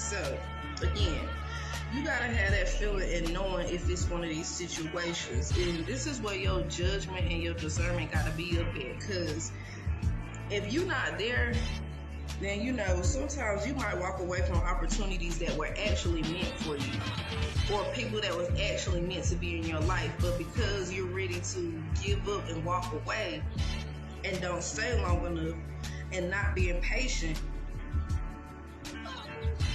So, again, you gotta have that feeling and knowing if it's one of these situations. And this is where your judgment and your discernment gotta be up at. Because if you're not there, then sometimes you might walk away from opportunities that were actually meant for you, or people that was actually meant to be in your life. But because you're ready to give up and walk away and don't stay long enough and not being patient,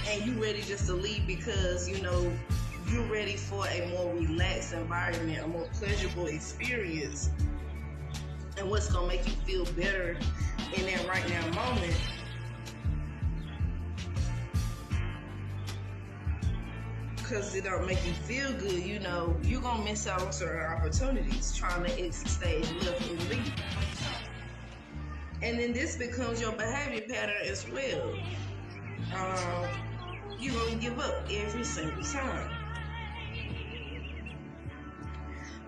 and you ready just to leave because you're ready for a more relaxed environment, a more pleasurable experience, and what's gonna make you feel better in that right now moment. Because it don't make you feel good, you're gonna miss out on certain opportunities trying to exit stage left and leave. And then this becomes your behavior pattern as well. You're gonna give up every single time.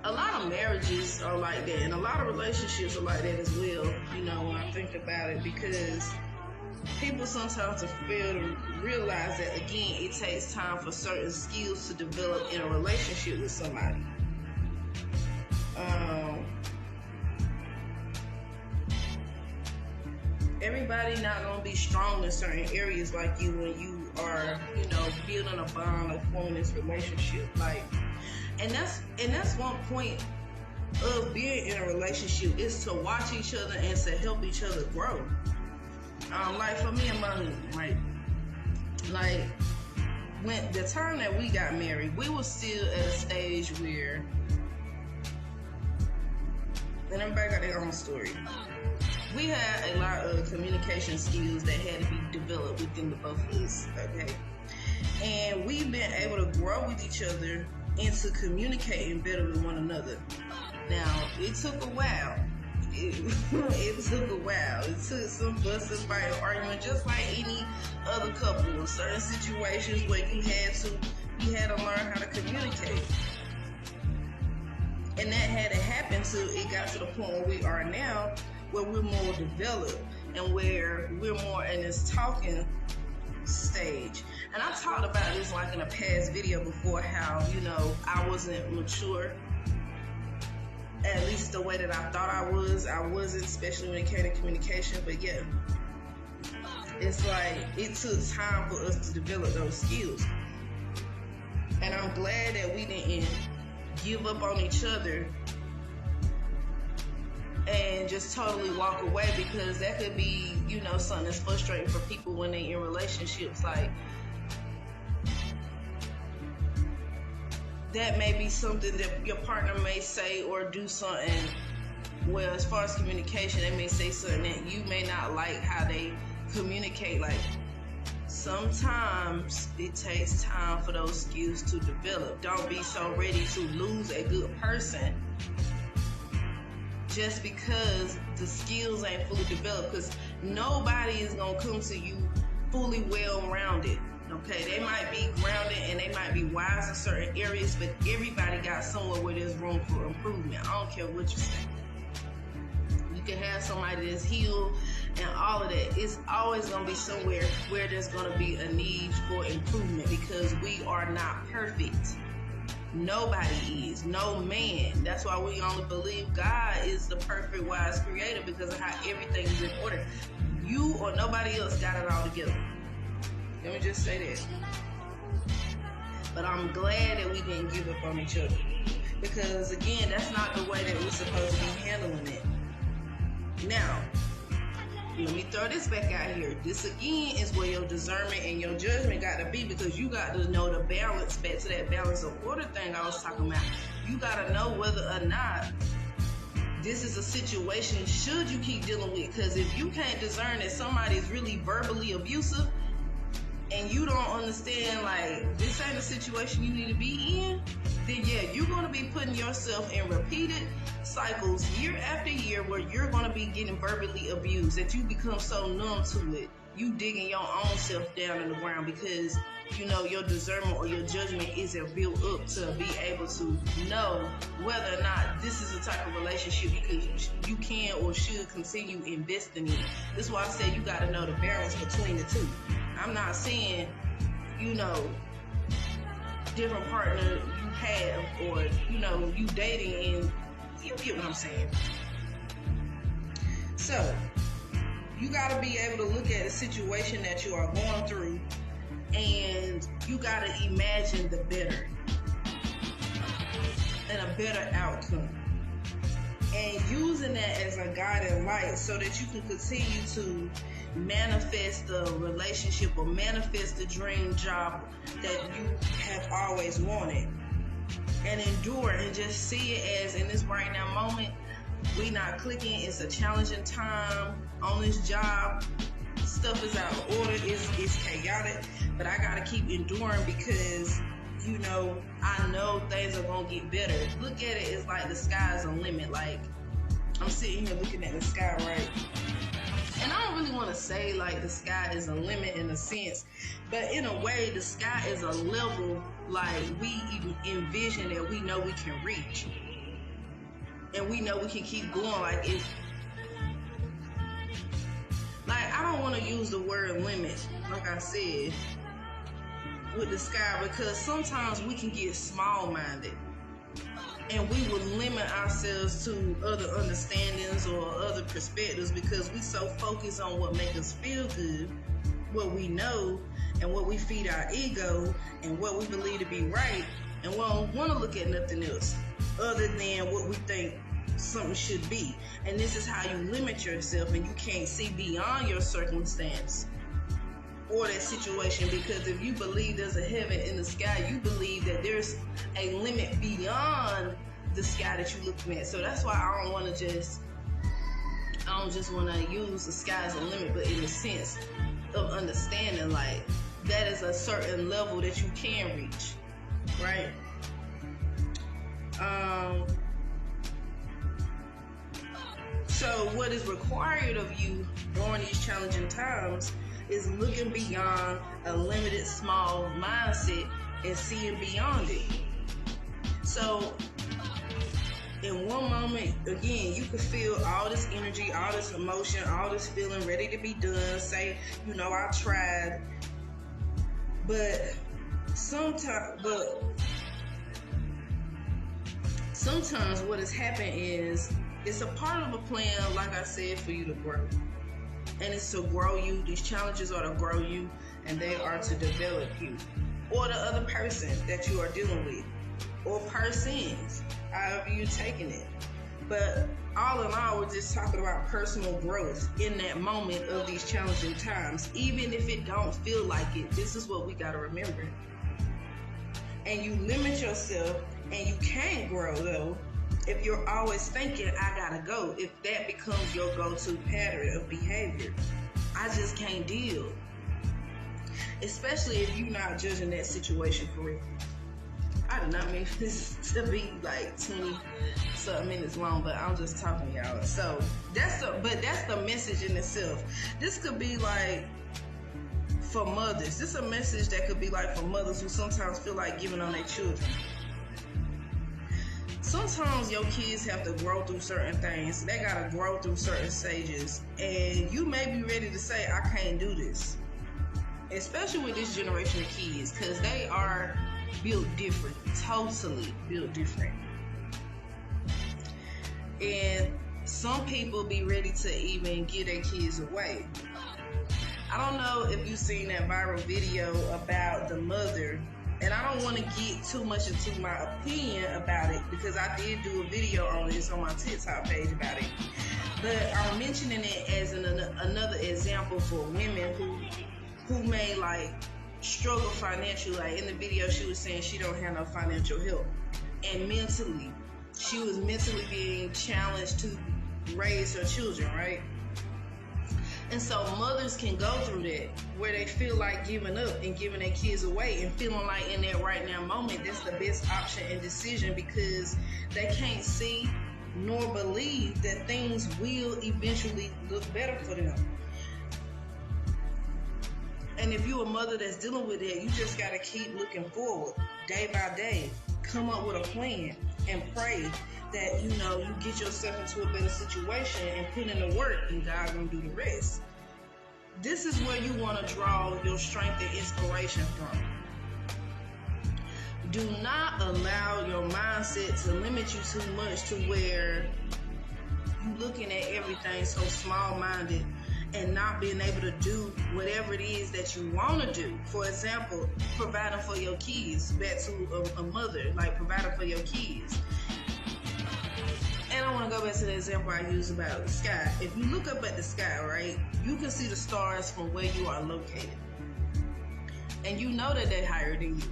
A lot of marriages are like that, and a lot of relationships are like that as well, when I think about it, because people sometimes fail to realize that, again, it takes time for certain skills to develop in a relationship with somebody. Everybody not gonna be strong in certain areas like you when you are, building a bond or forming this relationship. And that's one point of being in a relationship, is to watch each other and to help each other grow. Like for me and my husband, like when the time that we got married, we were still at a stage where, and everybody got their own story. We had a lot of communication skills that had to be developed within the both of us, okay? And we've been able to grow with each other into communicating better with one another. Now, it took a while. It took a while. It took some busting, fight, argument, just like any other couple. In certain situations where you had to learn how to communicate. And that had to happen till it got to the point where we are now, where we're more developed and where we're more in this talking stage. And I talked about this like in a past video before, how, I wasn't mature, at least the way that I thought I was. I wasn't, especially when it came to communication. But yeah, it's like it took time for us to develop those skills. And I'm glad that we didn't give up on each other and just totally walk away, because that could be, something that's frustrating for people when they're in relationships. Like, that may be something that your partner may say or do something. Well, as far as communication, they may say something that you may not like how they communicate. Like, sometimes it takes time for those skills to develop. Don't be so ready to lose a good person just because the skills ain't fully developed, because nobody is going to come to you fully well-rounded. Okay, they might be grounded and they might be wise in certain areas, but everybody got somewhere where there's room for improvement. I don't care what you say. You can have somebody that's healed and all of that. It's always going to be somewhere where there's going to be a need for improvement, because we are not perfect. Nobody is. No man. That's why we only believe God is the perfect, wise creator, because of how everything is in order. You or nobody else got it all together. Let me just say that. But I'm glad that we didn't give up on each other, because again, that's not the way that we're supposed to be handling it. Now, let me throw this back out here. This again is where your discernment and your judgment got to be, because you got to know the balance, back to that balance of order thing I was talking about. You got to know whether or not this is a situation should you keep dealing with. Because if you can't discern that somebody is really verbally abusive, and you don't understand, like, this ain't a situation you need to be in, then yeah, you're going to be putting yourself in repeated cycles year after year where you're going to be getting verbally abused, that you become so numb to it. You digging your own self down in the ground because, your discernment or your judgment isn't built up to be able to know whether or not this is the type of relationship you can or should continue investing in. This is why I said you got to know the balance between the two. I'm not saying different partner you have, or, you dating, and you get what I'm saying. So, you got to be able to look at the situation that you are going through, and you got to imagine the better and a better outcome, and using that as a guiding light so that you can continue to manifest the relationship or manifest the dream job that you have always wanted, and endure and just see it as, in this right now moment, we not clicking. It's a challenging time on this job. Stuff is out of order. It's chaotic, but I gotta keep enduring because I know things are gonna get better. Look at it as like the sky's a limit. Like, I'm sitting here looking at the sky, right? And I don't really want to say like the sky is a limit in a sense, but in a way, the sky is a level like we even envision that we know we can reach. And we know we can keep going. Like, I don't want to use the word limit, like I said, with the sky, because sometimes we can get small-minded and we will limit ourselves to other understandings or other perspectives because we so focused on what makes us feel good, what we know, and what we feed our ego, and what we believe to be right, and we don't want to look at nothing else other than what we think something should be. And this is how you limit yourself, and you can't see beyond your circumstance or that situation, because if you believe there's a heaven in the sky, you believe that there's a limit beyond the sky that you're looking at. So that's why I don't just want to use the sky as a limit, but in the sense of understanding, like, that is a certain level that you can reach, right? So what is required of you during these challenging times is looking beyond a limited, small mindset and seeing beyond it. So in one moment, again, you could feel all this energy, all this emotion, all this feeling ready to be done. Say, I tried. But sometimes what has happened is, it's a part of a plan, like I said, for you to grow. And it's to grow you. These challenges are to grow you, and they are to develop you. Or the other person that you are dealing with. Or persons, however you're taking it. But all in all, we're just talking about personal growth in that moment of these challenging times. Even if it don't feel like it, this is what we got to remember. And you limit yourself, and you can't grow, though, if you're always thinking, I gotta go. If that becomes your go-to pattern of behavior, I just can't deal. Especially if you're not judging that situation correctly. I did not mean this to be like 20-something minutes long, but I'm just talking, y'all. So that's the message in itself. This could be like for mothers. This is a message that could be like for mothers who sometimes feel like giving on their children. Sometimes your kids have to grow through certain things. They gotta grow through certain stages, and you may be ready to say, I can't do this. Especially with this generation of kids, because they are built different, totally built different. And some people be ready to even give their kids away. I don't know if you've seen that viral video about the mother, and I don't want to get too much into my opinion about it because I did do a video on this on my TikTok page about it. But I'm mentioning it as another example for women who may like struggle financially. Like in the video, she was saying she don't have no financial help, and mentally, she was mentally being challenged to raise her children, right? And so mothers can go through that, where they feel like giving up and giving their kids away and feeling like in that right now moment, that's the best option and decision because they can't see nor believe that things will eventually look better for them. And if you're a mother that's dealing with that, you just got to keep looking forward day by day. Come up with a plan and pray that, you get yourself into a better situation and put in the work, and God gonna do the rest. This is where you want to draw your strength and inspiration from. Do not allow your mindset to limit you too much to where you're looking at everything so small-minded and not being able to do whatever it is that you want to do. For example, providing for your kids. Back to a mother, like providing for your kids. And I want to go back to the example I used about the sky. If you look up at the sky, right, you can see the stars from where you are located. And you know that they're higher than you.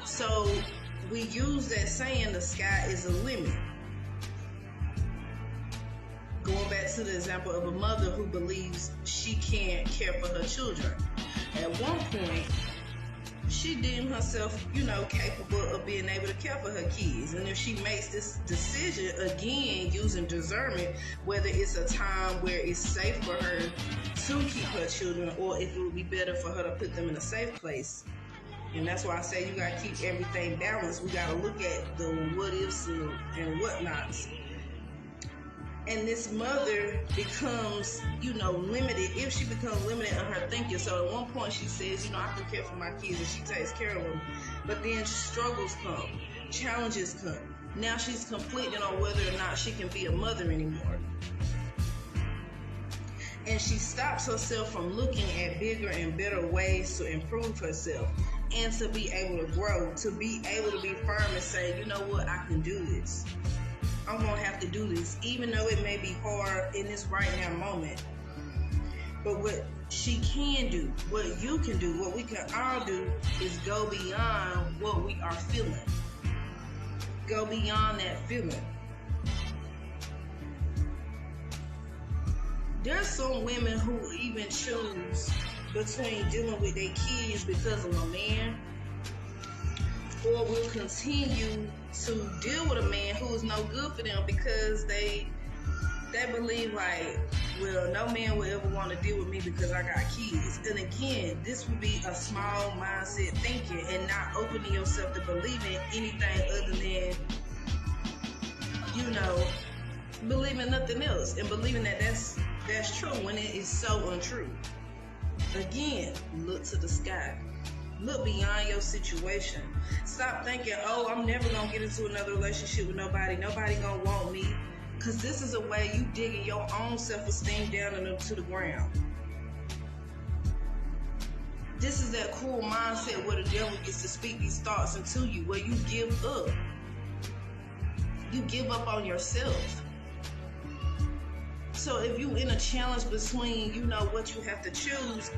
So we use that saying, the sky is a limit. Going back to the example of a mother who believes she can't care for her children. At one point, she deemed herself, capable of being able to care for her kids. And if she makes this decision, again, using discernment, whether it's a time where it's safe for her to keep her children, or if it would be better for her to put them in a safe place. And that's why I say you got to keep everything balanced. We got to look at the what ifs and whatnots. And this mother becomes, limited. If she becomes limited in her thinking. So at one point she says, I can care for my kids, and she takes care of them. But then struggles come, challenges come. Now she's conflicted on whether or not she can be a mother anymore. And she stops herself from looking at bigger and better ways to improve herself and to be able to grow, to be able to be firm and say, you know what, I can do this. I'm going to have to do this, even though it may be hard in this right now moment. But what she can do, what you can do, what we can all do is go beyond what we are feeling. Go beyond that feeling. There's some women who even choose between dealing with their kids because of a man, or will continue to deal with a man who is no good for them because they believe like, well, no man will ever want to deal with me because I got kids. And again, this would be a small mindset thinking and not opening yourself to believing anything other than, believing nothing else and believing that that's true when it is so untrue. Again, look to the sky. Look beyond your situation. Stop thinking, oh, I'm never going to get into another relationship with nobody. Nobody going to want me. Because this is a way you digging your own self-esteem down to the ground. This is that cool mindset where the devil gets to speak these thoughts into you, where you give up. You give up on yourself. So if you in a challenge between, what you have to choose,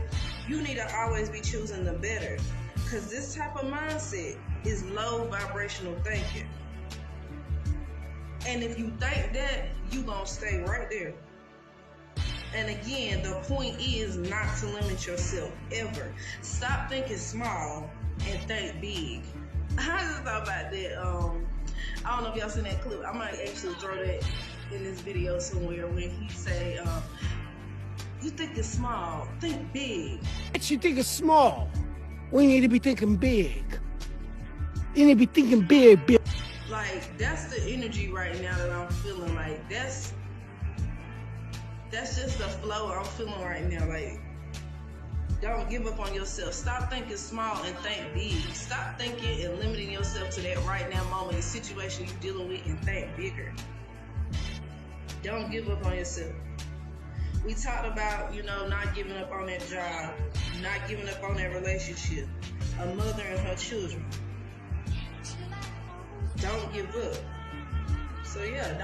you need to always be choosing the better. Because this type of mindset is low vibrational thinking. And if you think that, you're going to stay right there. And again, the point is not to limit yourself ever. Stop thinking small and think big. I just thought about that. I don't know if y'all seen that clip. I might actually throw that in this video somewhere when he say, you think it's small, think big. You think it's small. We need to be thinking big. You need to be thinking big. Like, that's the energy right now that I'm feeling. Like, that's just the flow I'm feeling right now. Like, don't give up on yourself. Stop thinking small and think big. Stop thinking and limiting yourself to that right now moment, the situation you're dealing with, and think bigger. Don't give up on yourself. We talked about, not giving up on that job, not giving up on that relationship, a mother and her children. Don't give up. So yeah,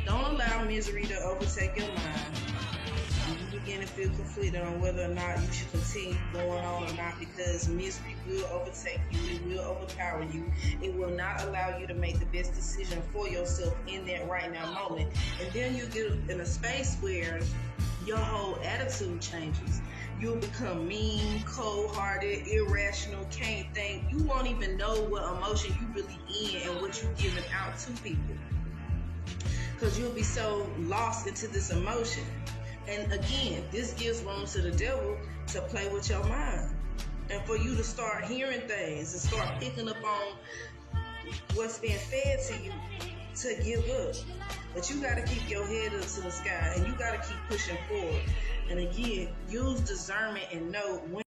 don't allow misery to overtake your mind. You begin to feel conflicted on whether or not you should continue going on or not, because misery will overtake you. It will overpower you. It will not allow you to make the best decision for yourself in that right now moment. And then you get in a space where your whole attitude changes. You'll become mean, cold-hearted, irrational, can't think. You won't even know what emotion you really in and what you're giving out to people, because you'll be so lost into this emotion. And again, this gives room to the devil to play with your mind, and for you to start hearing things and start picking up on what's being fed to you, to give up. But you got to keep your head up to the sky, and you got to keep pushing forward. And again, use discernment and know when